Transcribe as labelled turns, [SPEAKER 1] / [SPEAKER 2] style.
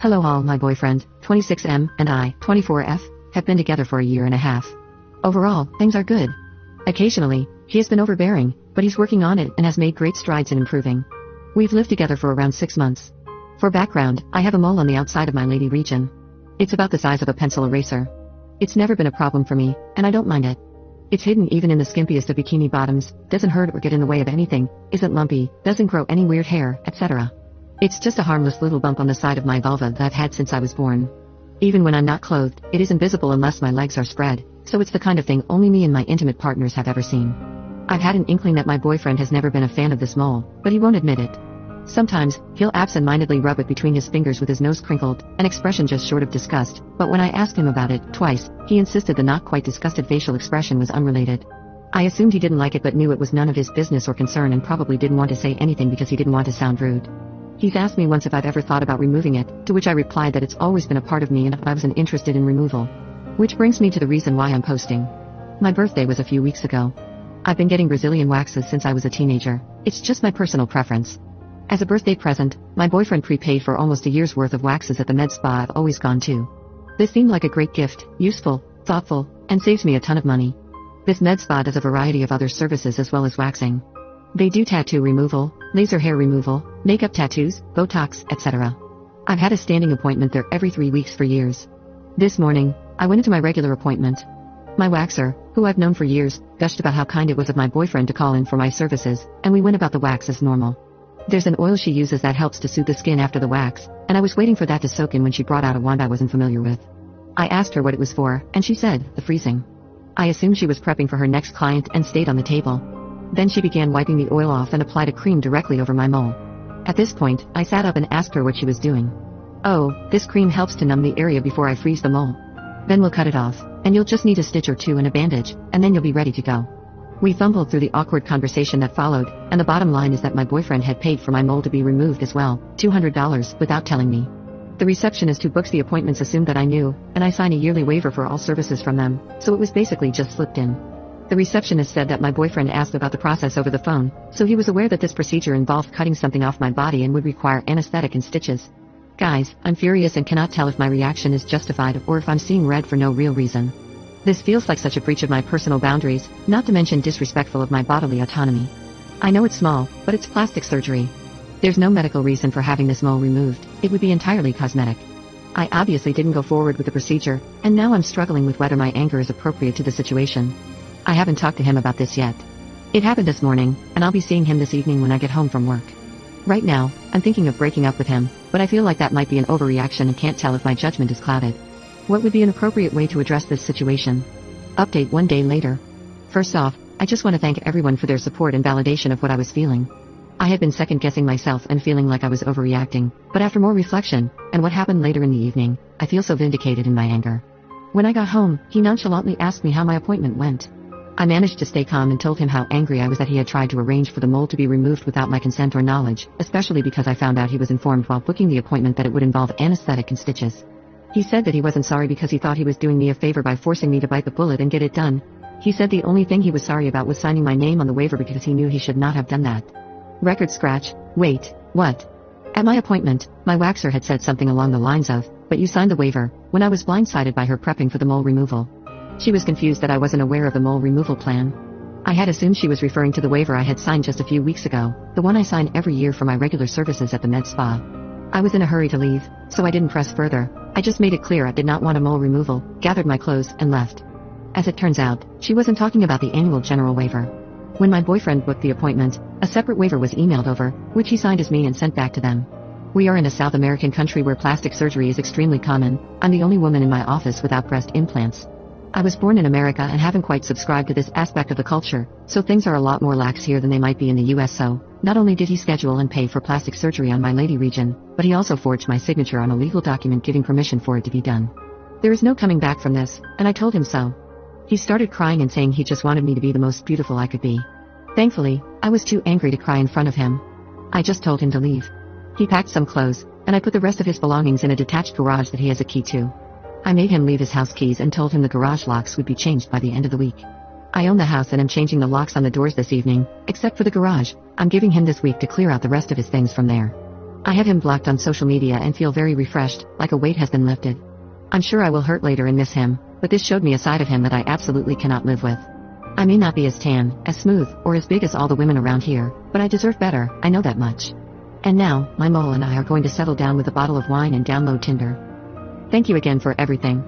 [SPEAKER 1] Hello all, my boyfriend, 26M, and I, 24F, have been together for a year and a half. Overall, things are good. Occasionally, he has been overbearing, but he's working on it and has made great strides in improving. We've lived together for around 6 months. For background, I have a mole on the outside of my lady region. It's about the size of a pencil eraser. It's never been a problem for me, and I don't mind it. It's hidden even in the skimpiest of bikini bottoms, doesn't hurt or get in the way of anything, isn't lumpy, doesn't grow any weird hair, etc. It's just a harmless little bump on the side of my vulva that I've had since I was born. Even when I'm not clothed, it isn't visible unless my legs are spread, so it's the kind of thing only me and my intimate partners have ever seen. I've had an inkling that my boyfriend has never been a fan of this mole, but he won't admit it. Sometimes, he'll absent-mindedly rub it between his fingers with his nose crinkled, an expression just short of disgust, but when I asked him about it, twice, he insisted the not quite disgusted facial expression was unrelated. I assumed he didn't like it but knew it was none of his business or concern and probably didn't want to say anything because he didn't want to sound rude. He's asked me once if I've ever thought about removing it, to which I replied that it's always been a part of me and if I wasn't interested in removal. Which brings me to the reason why I'm posting. My birthday was a few weeks ago. I've been getting Brazilian waxes since I was a teenager. It's just my personal preference. As a birthday present, my boyfriend prepaid for almost a year's worth of waxes at the med spa I've always gone to. This seemed like a great gift, useful, thoughtful, and saves me a ton of money. This med spa does a variety of other services as well as waxing. They do tattoo removal, laser hair removal, makeup tattoos, Botox, etc. I've had a standing appointment there every 3 weeks for years. This morning, I went into my regular appointment. My waxer, who I've known for years, gushed about how kind it was of my boyfriend to call in for my services, and we went about the wax as normal. There's an oil she uses that helps to soothe the skin after the wax, and I was waiting for that to soak in when she brought out a wand I wasn't familiar with. I asked her what it was for, and she said, the freezing. I assumed she was prepping for her next client and stayed on the table. Then she began wiping the oil off and applied a cream directly over my mole. At this point, I sat up and asked her what she was doing. Oh, this cream helps to numb the area before I freeze the mole. Then we'll cut it off, and you'll just need a stitch or two and a bandage, and then you'll be ready to go. We fumbled through the awkward conversation that followed, and the bottom line is that my boyfriend had paid for my mole to be removed as well, $200, without telling me. The receptionist who books the appointments assumed that I knew, and I sign a yearly waiver for all services from them, so it was basically just slipped in. The receptionist said that my boyfriend asked about the process over the phone, so he was aware that this procedure involved cutting something off my body and would require anesthetic and stitches. Guys, I'm furious and cannot tell if my reaction is justified or if I'm seeing red for no real reason. This feels like such a breach of my personal boundaries, not to mention disrespectful of my bodily autonomy. I know it's small, but it's plastic surgery. There's no medical reason for having this mole removed, it would be entirely cosmetic. I obviously didn't go forward with the procedure, and now I'm struggling with whether my anger is appropriate to the situation. I haven't talked to him about this yet. It happened this morning, and I'll be seeing him this evening when I get home from work. Right now, I'm thinking of breaking up with him, but I feel like that might be an overreaction and can't tell if my judgment is clouded. What would be an appropriate way to address this situation? Update 1 day later. First off, I just want to thank everyone for their support and validation of what I was feeling. I had been second-guessing myself and feeling like I was overreacting, but after more reflection, and what happened later in the evening, I feel so vindicated in my anger. When I got home, he nonchalantly asked me how my appointment went. I managed to stay calm and told him how angry I was that he had tried to arrange for the mole to be removed without my consent or knowledge, especially because I found out he was informed while booking the appointment that it would involve anesthetic and stitches. He said that he wasn't sorry because he thought he was doing me a favor by forcing me to bite the bullet and get it done. He said the only thing he was sorry about was signing my name on the waiver because he knew he should not have done that. Record scratch. Wait, what? At my appointment, my waxer had said something along the lines of, "But you signed the waiver," when I was blindsided by her prepping for the mole removal. She was confused that I wasn't aware of the mole removal plan. I had assumed she was referring to the waiver I had signed just a few weeks ago, the one I sign every year for my regular services at the med spa. I was in a hurry to leave, so I didn't press further. I just made it clear I did not want a mole removal, gathered my clothes, and left. As it turns out, she wasn't talking about the annual general waiver. When my boyfriend booked the appointment, a separate waiver was emailed over, which he signed as me and sent back to them. We are in a South American country where plastic surgery is extremely common. I'm the only woman in my office without breast implants. I was born in America and haven't quite subscribed to this aspect of the culture, so things are a lot more lax here than they might be in the US. So, not only did he schedule and pay for plastic surgery on my lady region, but he also forged my signature on a legal document giving permission for it to be done. There is no coming back from this, and I told him so. He started crying and saying he just wanted me to be the most beautiful I could be. Thankfully, I was too angry to cry in front of him. I just told him to leave. He packed some clothes, and I put the rest of his belongings in a detached garage that he has a key to. I made him leave his house keys and told him the garage locks would be changed by the end of the week. I own the house and am changing the locks on the doors this evening, except for the garage. I'm giving him this week to clear out the rest of his things from there. I have him blocked on social media and feel very refreshed, like a weight has been lifted. I'm sure I will hurt later and miss him, but this showed me a side of him that I absolutely cannot live with. I may not be as tan, as smooth, or as big as all the women around here, but I deserve better, I know that much. And now, my mole and I are going to settle down with a bottle of wine and download Tinder. Thank you again for everything.